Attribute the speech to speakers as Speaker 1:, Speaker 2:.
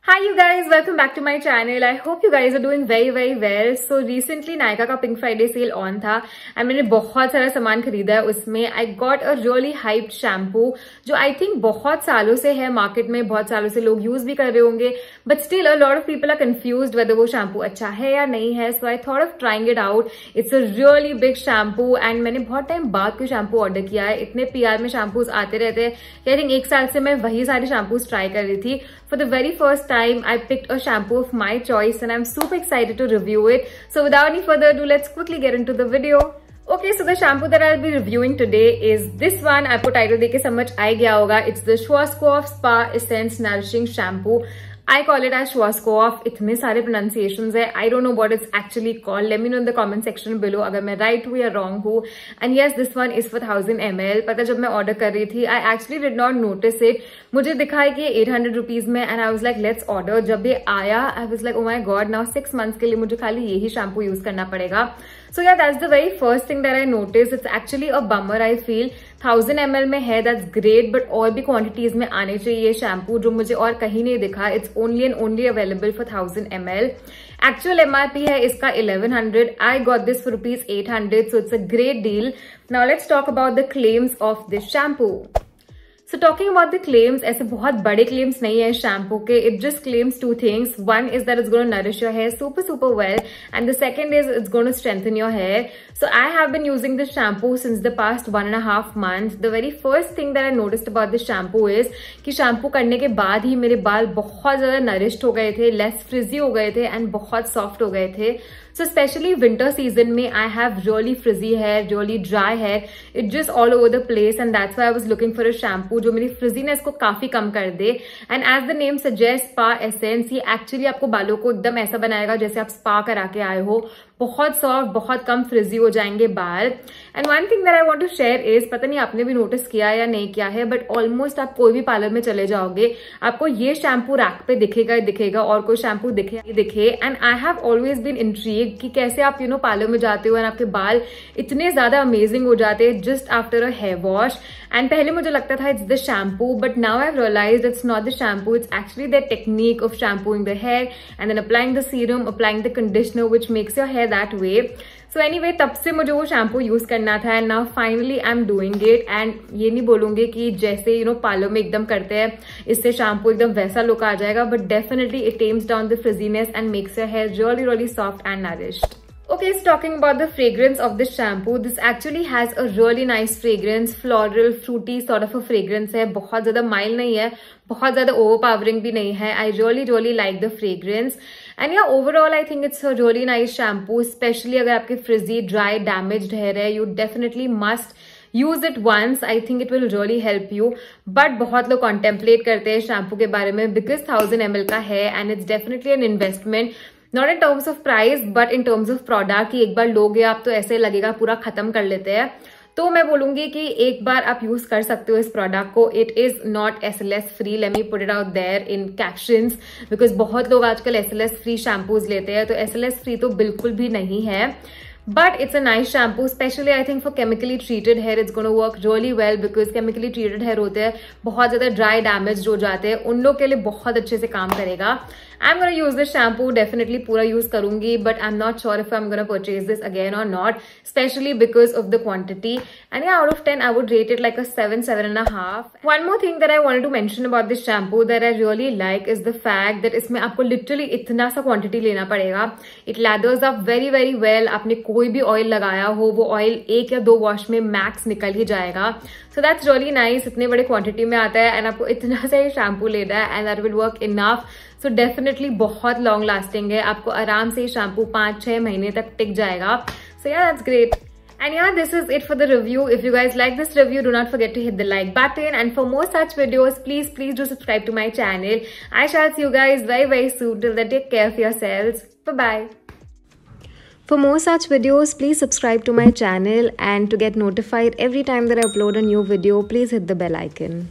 Speaker 1: Hi you guys, welcome back to my channel. I hope you guys are doing very well. So recently Nykaa का Pink Friday sale on था and मैंने बहुत सारा सामान खरीदा है उसमें. I got a really hyped shampoo जो I think बहुत सालों से है मार्केट में, बहुत सालों से लोग यूज भी कर रहे होंगे, but still a lot of people are confused whether वो shampoo अच्छा है या नहीं है. So I thought of trying it out. It's a really big shampoo and मैंने बहुत टाइम बाद कोई shampoo ऑर्डर किया है. इतने PR में shampoos आते रहते हैं. I think एक साल से मैं वही सारे shampoos ट्राई कर रही थी. For the very first time, I picked a shampoo of my choice and I'm super excited to review it. So without any further ado, let's quickly get into the video. Okay, so the shampoo that I'll be reviewing today is this one. आपको title देख के समझ आ गया होगा. It's the Schwarzkopf Spa Essence Nourishing Shampoo. I call it as Schwarzkopf. इतने सारे pronunciations है. I don't know what it's actually called. Let me know in the comment section below अगर मैं right हूँ या wrong हूँ. And yes, this one is for 1000 ml. पता जब मैं order कर रही थी, I actually did not notice it. मुझे दिखा है कि 800 rupees में and I was like let's order. जब ये आया, I was like oh my god, now 6 months के लिए मुझे खाली यही shampoo use करना पड़ेगा. So yeah, that's the very first thing that I noticed. It's actually a bummer I feel. 1000 ml में है, that's great, but और भी quantities में आने चाहिए ये shampoo जो मुझे और कहीं नहीं दिखा. It's only and only available for 1000 ml. Actual MRP है इसका 1100. I got this for rupees 800, so it's a great deal. Now let's talk about the claims of this shampoo. So talking about the claims, ऐसे बहुत बड़े claims नहीं है shampoo के. It just claims two things. One is that it's going to nourish your hair super well, and the second is it's going to strengthen your hair. So I have been using this shampoo since the past 1.5 months. The very first thing that I noticed about this shampoo is कि shampoo करने के बाद ही मेरे बाल बहुत ज़्यादा nourished हो गए थे, less frizzy हो गए थे and बहुत soft हो गए थे. So especially winter season में I have really frizzy hair, really dry hair. It's just all over the place and that's why I was looking for a shampoo जो मेरी frizziness को काफी कम कर दे. And as the name suggests, Spa Essence, ये actually आपको बालों को एकदम ऐसा बनाएगा जैसे आप spa करा के आए हो. बहुत सॉफ्ट, बहुत कम फ्रिजी हो जाएंगे बाल. And one thing that I want to share is, पता नहीं आपने भी नोटिस किया या नहीं किया है, बट ऑलमोस्ट आप कोई भी पार्लर में चले जाओगे आपको ये शैम्पू रैक पे दिखेगा ही दिखेगा और कोई शैम्पू दिखे. And I have always been intrigued कि कैसे आप पार्लर में जाते हो एंड आपके बाल इतने ज्यादा अमेजिंग हो जाते हैं just after a hair wash. And पहले मुझे लगता था it's the shampoo, but now I have realised it's not the shampoo, it's actually the technique of shampooing the hair and then applying the serum, applying the conditioner which makes your hair that way. So anyway, तब से मुझे वो shampoo use करना था and now finally I am doing it. And ये नहीं बोलूंगी कि जैसे पार्लर में एकदम करते हैं इससे शैम्पू एकदम वैसा लुक आ जाएगा, but definitely it tames down the frizziness and makes your hair really soft and nourished. Okay, so talking about the fragrance of this shampoo, this actually has a really nice fragrance, floral, fruity sort of a fragrance है. बहुत ज्यादा mild नहीं है, बहुत ज्यादा overpowering भी नहीं है. I really like the fragrance. And yeah, overall I think it's a really nice shampoo, especially अगर आपके frizzy, dry, damaged hair है, you definitely must use it once. I think it will really help you. But बहुत लोग contemplate करते हैं shampoo के बारे में because 1000 ml का है and it's definitely an investment. Not in terms of price, but in terms of product. कि एक बार लोगे आप तो ऐसे लगेगा पूरा खत्म कर लेते हैं. तो मैं बोलूंगी कि एक बार आप यूज कर सकते हो इस प्रोडक्ट को. It is not SLS free, let me put it out there in captions, because बहुत लोग आजकल SLS फ्री शैम्पूज लेते हैं, तो SLS फ्री तो बिल्कुल भी नहीं है. But it's a nice shampoo, especially I think for chemically treated hair it's going to work really well because chemically treated hair होते हैं बहुत ज़्यादा dry damaged हो जाते हैं, उन लोग के लिए बहुत अच्छे से काम करेगा. I'm going to use this shampoo, definitely पूरा use करूंगी, but I'm not sure if I'm going to purchase this again or not, especially because of the quantity. And yeah, out of 10 I would rate it like a 7.5. One more thing that I wanted to mention about this shampoo that I really like is the fact that इसमें आपको literally इतना सा quantity लेना पड़ेगा. It lathers up very well. आपने कोई भी oil लगाया हो वो ऑयल 1 या 2 वॉश में मैक्स निकल ही जाएगा. So that's really nice. इतने बड़े क्वांटिटी में आता है एंड आपको इतना सा ही शैम्पू लेना है and that will work enough. So definitely बहुत लॉन्ग लास्टिंग है, आपको आराम से शैम्पू 5-6 महीने तक टिक जाएगा. सो या that's great. And yeah, this is it for the review. If you guys like this review, do not forget to hit the like button. And for more such videos, please do subscribe to my channel. I shall see you guys very soon. Till then, take care of yourselves. Bye-bye. For more such videos, please subscribe to my channel. And to get notified every time that I upload a new video, please hit the bell icon.